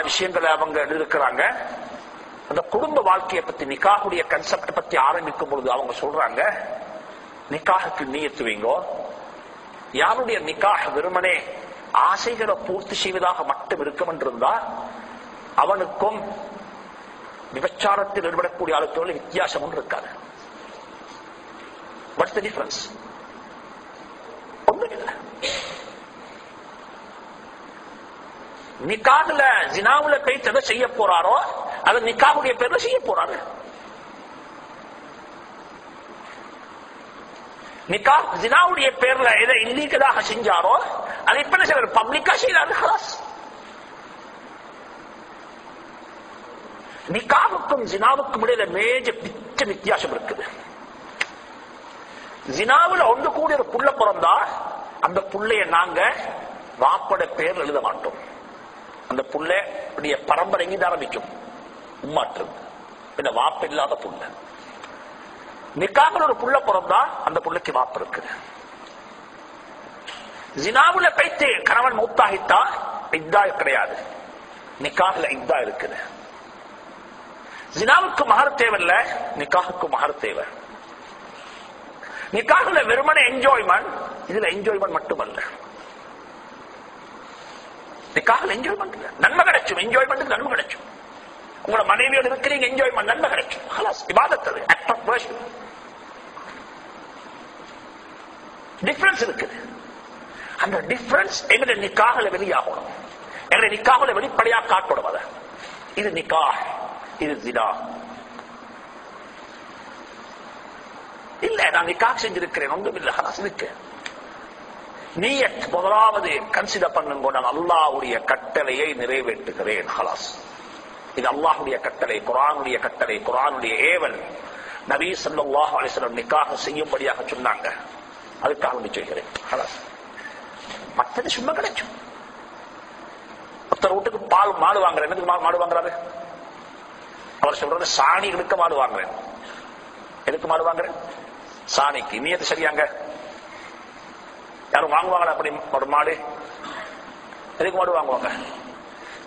விஷயங்களை அவங்க இருக்கிறாங்க. அந்த குடும்ப வாழ்க்கையை பத்தி நிக்காஹுடைய கன்செப்ட் பத்தி ஆரம்பிக்கும் பொழுது அவங்க சொல்றாங்க, நிக்காஹுக்கு நியத்து வைங்கோ. யாருடைய நிக்காஹ் வெறுமனே ஆசைகளை பூர்த்தி செய்வதாக மட்டும் இருக்கும் என்றிருந்தா அவனுக்கும் விபச்சாரத்தில் ஈடுபடக்கூடிய ஆளுக்கு வித்தியாசம் ஒன்று இருக்காது. What's the difference? ஒன்றும் இல்லை. நிக்காஹ்ல ஜினாவுல போய் எதை செய்ய போறாரோ அதை நிக்காஹுடைய பேர்ல செய்ய போறாரு. நிக்காஹ் ஜினாவுடைய பேர்ல எதை இல்லீகலாக செஞ்சாரோ அதை இப்ப சிலர் பப்ளிக்கா செய்யறாரு. நிக்காவுக்கும் ஜினாவுக்கும் இடையில பிச்ச வித்தியாசம் இருக்குது. ஜினாவுல ஒன்று கூடிய ஒரு புள்ள பிறந்தா அந்த புள்ளைய நாங்க வாப்பட பேர் எழுத மாட்டோம். அந்த புள்ளைய பரம்பரை எங்கிருந்து ஆரம்பிக்கும்? உம்மாற்று பின்ன வாப்ப இல்லாத புள்ள. நிக்காவில் ஒரு புள்ள பிறந்தா அந்த புள்ளைக்கு வாப்பு இருக்குது. ஜினாவுல பைத்து கணவன் மூத்தாகிட்டா இத்தா கிடையாது, நிக்காஹ்ல இத்தா இருக்குது. ஜினாவுக்கு மகர் தேவையில்ல, நிக்காஹுக்கு மகர் தேவை. நிக்காஹ்ல வெறுமனே என்ஜாய்மெண்ட், இதுல என்ஜாய்மெண்ட் மட்டுமல்ல. நிக்காஹ்ல என்ஜாய்மெண்ட் இல்ல, நன்மை கிடைக்கும். என்ஜாய்மெண்ட் நன்மை கிடைக்கும். உங்களோட மனைவியோடு இருக்கிறீங்க, என்ஜாய்மெண்ட் நன்மை கிடைக்கும். ஹலாஸ் இபாதத், அது ஆக்ட் ஆஃப் வர்ஷிப். டிஃபரன்ஸ் இருக்குது. அந்த டிஃபரன்ஸ் எங்க நிக்காஹ்ல வெளியாகணும். எங்க நிக்காஹ்ல வெளிப்படையா காட்டணும். அத இது நிக்காஹ், இது ஜினா இல்ல. நான் நிக்காஹ் செஞ்சிருக்கிறேன், ஒன்றும் இல்ல. ஹலாஸ் இருக்கு. நீயத் முதலாவது கன்சிடர் பண்ணுங்க. நான் அல்லாஹ்வுடைய கட்டளையை நிறைவேற்றுகிறேன். ஹலாஸ் இது அல்லாஹ்வுடைய கட்டளை, குர்ஆனுடைய கட்டளை, குர்ஆனுடைய ஏவல். நபி ஸல்லல்லாஹு அலைஹி வஸல்லம் நிக்காஹ் செய்யும்படியாக சொன்னாங்க. அதுக்காக வேண்டி செய்கிறேன். ஹலாஸ் மற்றது சும்மா கிடைக்கும். ஒருத்தர் வீட்டுக்கு பால் மாடு வாங்குறேன். என்னதுக்கு மாடு வாங்குறாரு? அவர் சொல்றது சாணி எடுக்க மாடு வாங்குறேன். எதுக்கு மாடு வாங்குறேன்? சாணிக்கு. நீயத்து சரியாங்க? யாரும் வாங்குவாங்களா அப்படி ஒரு மாடு? எதுக்கு மாடு வாங்குவாங்க?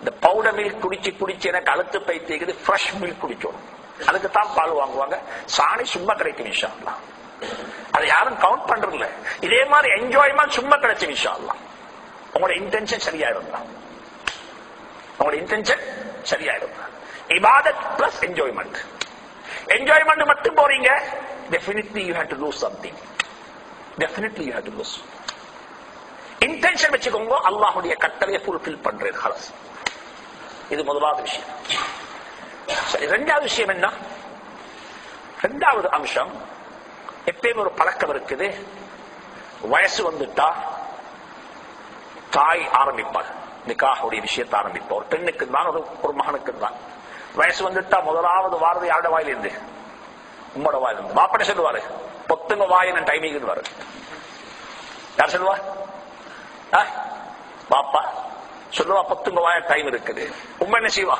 இந்த பவுடர் மில்க் குடிச்சு குடிச்சு எனக்கு அழுத்து பைத்தியது, ஃப்ரெஷ் மில்க் குடிச்சோம், அதுக்கு தான் பால் வாங்குவாங்க. சாணி சும்மா கிடைக்கும் இன்ஷா அல்லாஹ். அதை யாரும் கவுண்ட் பண்றது இல்ல. இதே மாதிரி என்ஜாய்மெண்ட் சும்மா கிடைச்சு இன்ஷா அல்லாஹ். உங்களோட இன்டென்ஷன் சரியா இருந்தா, உங்களோட இன்டென்ஷன் சரியா இருந்தா, இபாதத் பிளஸ் என்ஜாய்மெண்ட். என்ஜாய்மெண்ட் மட்டும் போறீங்க, definitely you have to lose something. Definitely you have to lose. Intention வச்சுக்கோங்க, அல்லாஹ்வுடைய கட்டளையை ஃபுல்ஃபில் பண்றேன். ஹலாஸ் இது முதலாவது விஷயம். சரி, இரண்டாவது விஷயம் என்ன? இரண்டாவது அம்சம், எப்பயும் ஒரு பழக்கம் இருக்குது. வயசு வந்துட்டா தாய் ஆரம்பிப்பார் நிக்காஹுடைய விஷயத்தை ஆரம்பிப்பார். ஒரு பெண்ணுக்கு தான், ஒரு மகனுக்கு தான். வயசு வந்துட்டா முதலாவது வாரது யாரோட வாயிலிருந்து? உம்மோட வாயிலிருந்து. வாப்பட சொல்லுவாரு, பொத்துங்க வாயின டைமிங் வாரு. யார் சொல்லுவா? பாப்பா சொல்லுவா, பொத்துங்க வாய டைம் இருக்குது. உண்மை என்ன செய்வா?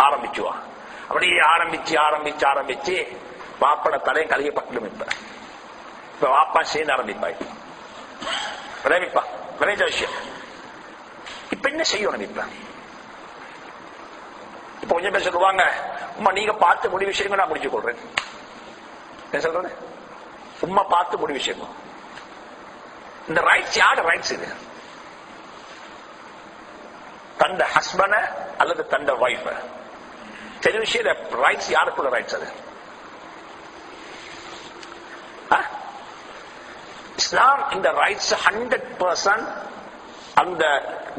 ஆரம்பிச்சுவா. அப்படியே ஆரம்பிச்சு ஆரம்பிச்சு ஆரம்பிச்சு பாப்பட தலையை கலியப்பட்டு இப்ப வாப்பா சேர்ந்து ஆரம்பிப்பா. விளைவிப்பா விளைஞ்ச விஷயம். இப்ப என்ன செய்யணும்? இப்ப கொஞ்சம் பேர் சொல்லுவாங்க, உமா நீங்க பார்த்து முடிவு விஷயங்க, நான் முடிச்சு கொள்றேன். என்ன சொல்றது? உமா பார்த்து முடிவு விஷயம். இந்த ரைட்ஸ் யாரோட ரைட்ஸ்? இது தந்த ஹஸ்பண்ட அல்லது தந்த வைஃப் தெரிய விஷயம். ரைட்ஸ் யாருக்குள்ள ரைட்ஸ்? அது இஸ்லாம் இந்த ரைட்ஸ் 100% அந்த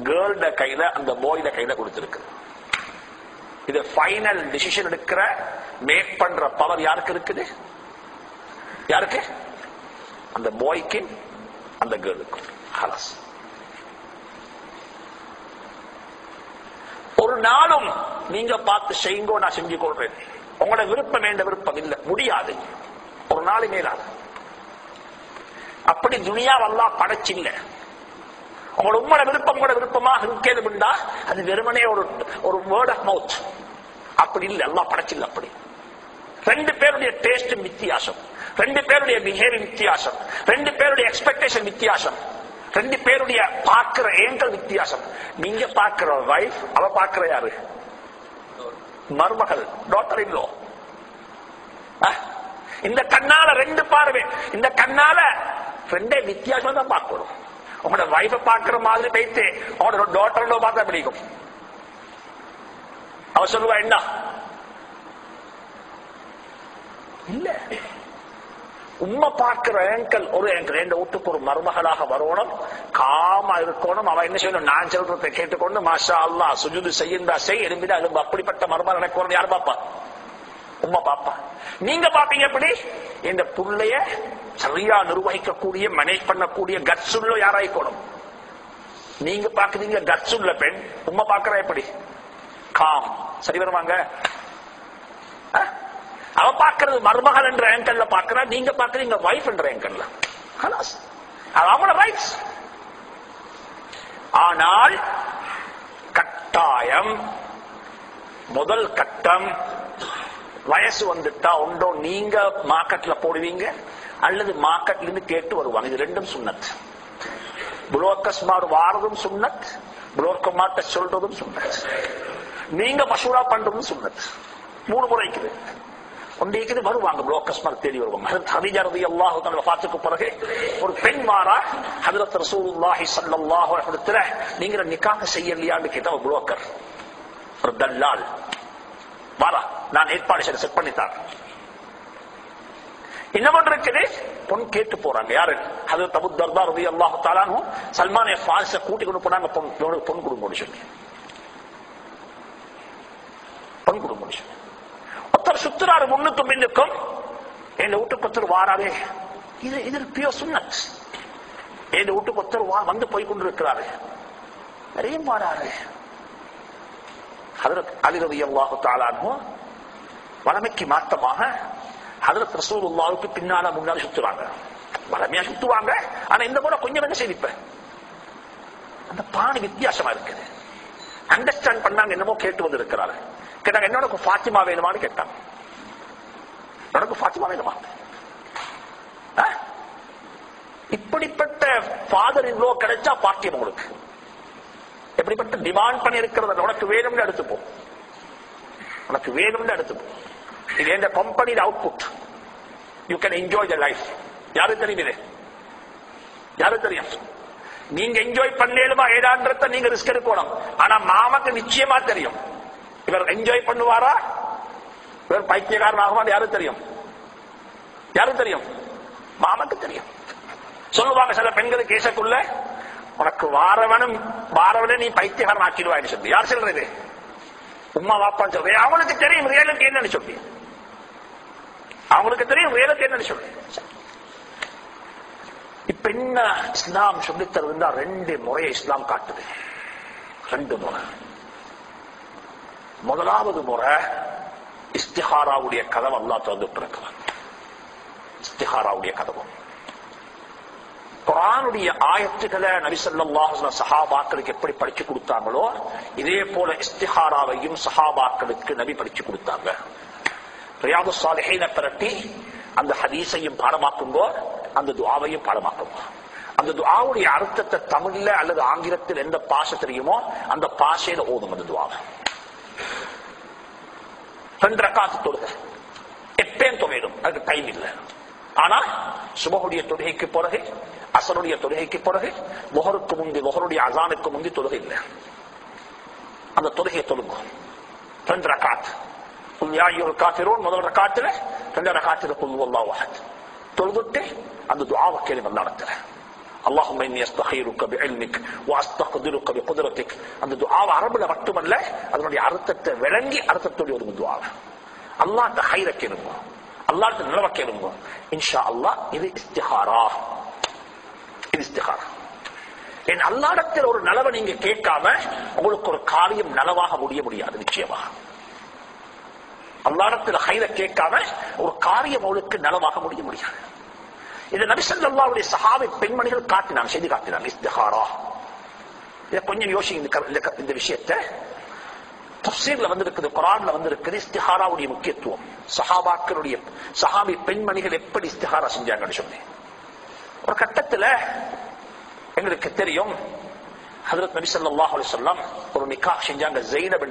கேர்ள்ட கையில, அந்த பாய்ட கையில கொடுத்திருக்கு. இது ஃபைனல் டிசிஷன் எடுக்கிற, மேக் பண்ற பவர் யாருக்கு இருக்குது? யாருக்கு? அந்த பாய்க்கு, அந்த கேர்ளுக்கு. ஹலாஸ் ஒரு நாளும் நீங்க பார்த்து செய்யுங்கோ, நான் செஞ்சு கொள்றேன், உங்களோட விருப்பம் வேண்ட விருப்பம் இல்ல, முடியாது. ஒரு நாள் மேலாது. அப்படி துனியா அல்லாஹ் படைச்சில்ல. உங்களோட உம்மோட விருப்பம் உங்களோட விருப்பமாக இருக்கேதுண்டா அது வெறுமனே ஒரு வேர்ட் ஆஃப் மவுத். அப்படி இல்லை, அல்லாஹ் படைச்சில்ல. அப்படி ரெண்டு பேருடைய டேஸ்டும் வித்தியாசம், ரெண்டு பேருடைய பிஹேவியர் வித்தியாசம், ரெண்டு பேருடைய எக்ஸ்பெக்டேஷன் வித்தியாசம். ரெண்டு பேருடைய பார்க்கிற ஏங்கல் வித்தியாசம். நீங்க பார்க்கிற வைஃப், அவ பார்க்கிற யாரு? மருமகள், டாட்டர் இன் லா. இந்த கண்ணால ரெண்டு பார்வை, இந்த கண்ணால ரெண்டே வித்தியாசம் தான் பார்க்கணும். உங்களோட வைஃப பார்க்கிற மாதிரி போயிட்டு உங்களோட டாட்டர் பார்த்தா பிடிக்கும். அவ சொல்லுவா என்ன இல்ல, உண்மை பார்க்கிற ஏங்கல் ஒரு ஏங்கல். என் வீட்டுக்கு ஒரு மருமகளாக வரணும், காமா இருக்கணும். அவ என்ன செய்யணும்? நான் சொல்றதை கேட்டுக்கொண்டு மாஷா அல்லாஹ் சுஜூது செய்யுந்தா செய், எலும்பிதா எலும்பு. அப்படிப்பட்ட மருமகள் எனக்கு வரணும். யார் பாப்பா? உம்மா பாப்பா. நீங்க பாப்பீங்க எப்படி? இந்த புள்ளைய சரியா நிர்வகிக்கக்கூடிய, மேனேஜ் பண்ணக்கூடிய கட்ஸ் உள்ள யாராயிக்கணும். நீங்க பாக்குறீங்க கட்ஸ் உள்ள பெண், உம்மா பாக்குற எப்படி? காம். சரி வருவாங்க? அவ பாக்குறது மருமகள் என்ற ஏங்கல்ல பாக்குறா, நீங்க பாக்குறீங்க வைஃப் என்ற ஏங்கல்ல. அவங்களோட ரைட்ஸ். ஆனால் கட்டாயம் முதல் கட்டம் வயசு வந்துட்டா ஒன்றோ நீங்க மார்க்கெட்ல போடுவீங்க அல்லது மார்க்கெட்ல இருந்து கேட்டு வருவாங்க. இது ரெண்டும் சுன்னத். புரோக்கர்ஸ்மார் வாரதும் சுன்னத், புரோக்கர்மார்ட்ட சொல்றதும் சுன்னத், நீங்க மசூரா பண்றதும் சுன்னத். 3 முறை இருக்குது. ஒன்றைக்கு வருவாங்க புரோக்கர்ஸ்மார் தேடி வருவாங்க. ஹதீஜா ரலியல்லாஹு தஆலா வஃபாத்துக்கு பிறகு ஒரு பெண் மாறா ஹஜ்ரத் ரசூலுல்லாஹி ஸல்லல்லாஹு அலைஹி வஸல்லம், நீங்க நிக்காஹ் செய்யலையான்னு கேட்டா ஒரு புரோக்கர், ஒரு தல்லால் வாரா, நான் ஏற்பாடு செய்ய செட் பண்ணித்தான். இன்னொன்று இருக்குது, பொன் கேட்டு போறாங்க. யாரு? ஹஜ்ரத் அபூ தர்தா ரலியல்லாஹு தஆலா அன்ஹு சல்மான் ஃபாரிஸ கூட்டி கொண்டு போனாங்க. பொன் கொடுங்கன்னு சொல்லி, பொன் கொடுங்கன்னு சொல்லி. ஒருத்தர் சுத்துறாரு முன்னுக்கும் பின்னுக்கும். என் வீட்டுக்கு ஒருத்தர் வாராரு, இது பியோ சுன்னத். என் வீட்டுக்கு ஒருத்தர் வந்து போய் கொண்டிருக்கிறாரு, நிறைய வாராரு. ஹஜ்ரத் அலி ரலியல்லாஹு தஆலா அன்ஹு வளமைக்கு மாற்றமாக ஹஜ்ரத் ரசூலுல்லாஹ்வுக்கு பின்னால முன்னாடி சுத்துறாங்க. வளமையா சுத்துவாங்க. ஆனா இந்த முறை கொஞ்சம் என்ன செய்திப்ப அந்த பாணி வித்தியாசமா இருக்குது. அண்டர்ஸ்டாண்ட் பண்ணாங்க, என்னமோ கேட்டு வந்து இருக்கிறாரு. கேட்டாங்க, என்னோட ஃபாத்திமா வேணுமான்னு கேட்டாங்க. எனக்கு ஃபாத்திமா வேணுமா? இப்படிப்பட்ட ஃபாதர் இன் லா கிடைச்சா பாக்கியம் உங்களுக்கு. எப்படிப்பட்ட டிமாண்ட் பண்ணி இருக்கிறது, உனக்கு வேணும்னு எடுத்துப்போம், உனக்கு வேணும்னு எடுத்துப்போம். இது எந்த கம்பெனியோட output. You can enjoy the life. யாருக்கு தெரியும்? இது யாருக்கு தெரியும்? நீங்க என்ஜாய் பண்ணேலுமா ஏடான்றத நீங்க ரிஸ்க் எடுக்கணும். ஆனா மாமாக்கு நிச்சயமா தெரியும் இவர் என்ஜாய் பண்ணுவாரா, இவர் பைத்தியக்காரன் ஆகுமான்னு யாருக்கு தெரியும்? யாருக்கு தெரியும்? மாமாக்கு தெரியும். சொல்லுவாங்க சில பெண்கள் கேசக்குள்ள, உனக்கு வாரவனை நீ பைத்தியகாரன் ஆக்கிடுவான்னு சொல்லி. யார் சொல்றது? உம்மா வாப்பான்னு சொல்றேன். அவங்களுக்கு தெரியும் ரியலுக்கு என்னன்னு சொல்லி, அவங்களுக்கு தெரியும் ரியலுக்கு என்னன்னு சொல்லி. இப்ப என்ன இஸ்லாம் சொல்லித்தருந்தா 2 முறையை இஸ்லாம் காட்டுது. 2 முறை. முதலாவது முறை இஸ்திஹாராவுடைய கதவு அல்லாஹ் திறந்துட்டு இருக்கிறார். இஸ்திஹாராவுடைய கதவு குர்ஆனுடைய ஆயத்துக்களை நபி ஸல்லல்லாஹு அலைஹி வஸல்லம் சஹாபாக்களுக்கு எப்படி படிச்சு கொடுத்தாங்களோ இதே போல இஸ்திஹாராவையும் சஹாபாக்களுக்கு நபி படிச்சு கொடுத்தாங்க. ரியாதுஸ் ஸாலிஹீன பரட்டி அந்த ஹதீஸையும் பாடமாக்குங்கோ, அந்த துஆவையும் பாடமாக்குங்கோ. அந்த துஆவுடைய அர்த்தத்தை தமிழ்ல அல்லது ஆங்கிலத்தில் எந்த பாஷை தெரியுமோ அந்த பாஷையில ஓதும் அந்த துஆவை. 2 ரக்காத் தொழுகை எப்பயும் தொழும், அதுக்கு டைம் இல்லை. ஆனா சுபஹுடைய தொழுகைக்கு பிறகு, அஸருடைய தொழுகைக்கு பிறகு, லுஹருக்கு முந்தி, லுஹருடைய அஸானுக்கு முந்தி தொழுகை இல்லை. அந்த தொழுகையை தொழுங்க. 2 ரக்காத். குல் யா அய்யுல் காஃபிரூன் முதல் ரக்காத்துல, 2 ரக்காத்துல குல் ஹுவல்லாஹு அஹத் தொழுதுட்டு அந்த துஆவை கேளுங்க அல்லாஹ்விடத்துல. اللهم اني استخيرك بعلمك واستقدرك بقدرتك. அந்த துஆவை அரபுல மட்டுமல்ல அதனுடைய அர்த்தத்தை விளங்கி அர்த்தத்தோட ஒரு துஆவை அல்லாஹ்ட்ட ஹைர கேளுங்க, அல்லாஹ்ட்ட நலவ கேளுங்க. இன்ஷா அல்லாஹ் இது இஸ்திஹாரா. இது இஸ்திஹாரா. என் அல்லாஹ்விடத்தில் ஒரு நலவை நீங்க கேட்காம உங்களுக்கு ஒரு காரியம் நலவாக முடியாது. நிச்சயமாக அல்லாஹ்விடத்தில் ஹைர கேட்காம ஒரு காரியம் உங்களுக்கு நலவாக முடியாது. இது நபி ஸல்லல்லாஹு அலைஹி சஹாபி பெண்மணிகள் காட்டினாங்க, செய்தி காட்டினாங்க இஸ்திஹாரா. இதை கொஞ்சம் யோசிங்க. இந்த விஷயத்தை தஃசீர்ல வந்திருக்குது, குர்ஆன்ல வந்திருக்குது. இஸ்திஹாராவுடைய முக்கியத்துவம், சஹாபி பெண்மணிகள் எப்படி இஸ்திஹாரா செஞ்சாங்கன்னு சொல்லி. ஒரு கட்டத்துல எங்களுக்கு தெரியும் ஹஜ்ரத் நபி ஸல்லல்லாஹு அலைஹி வஸல்லம் ஒரு நிக்காஹ் செஞ்சாங்க. ஸைனப்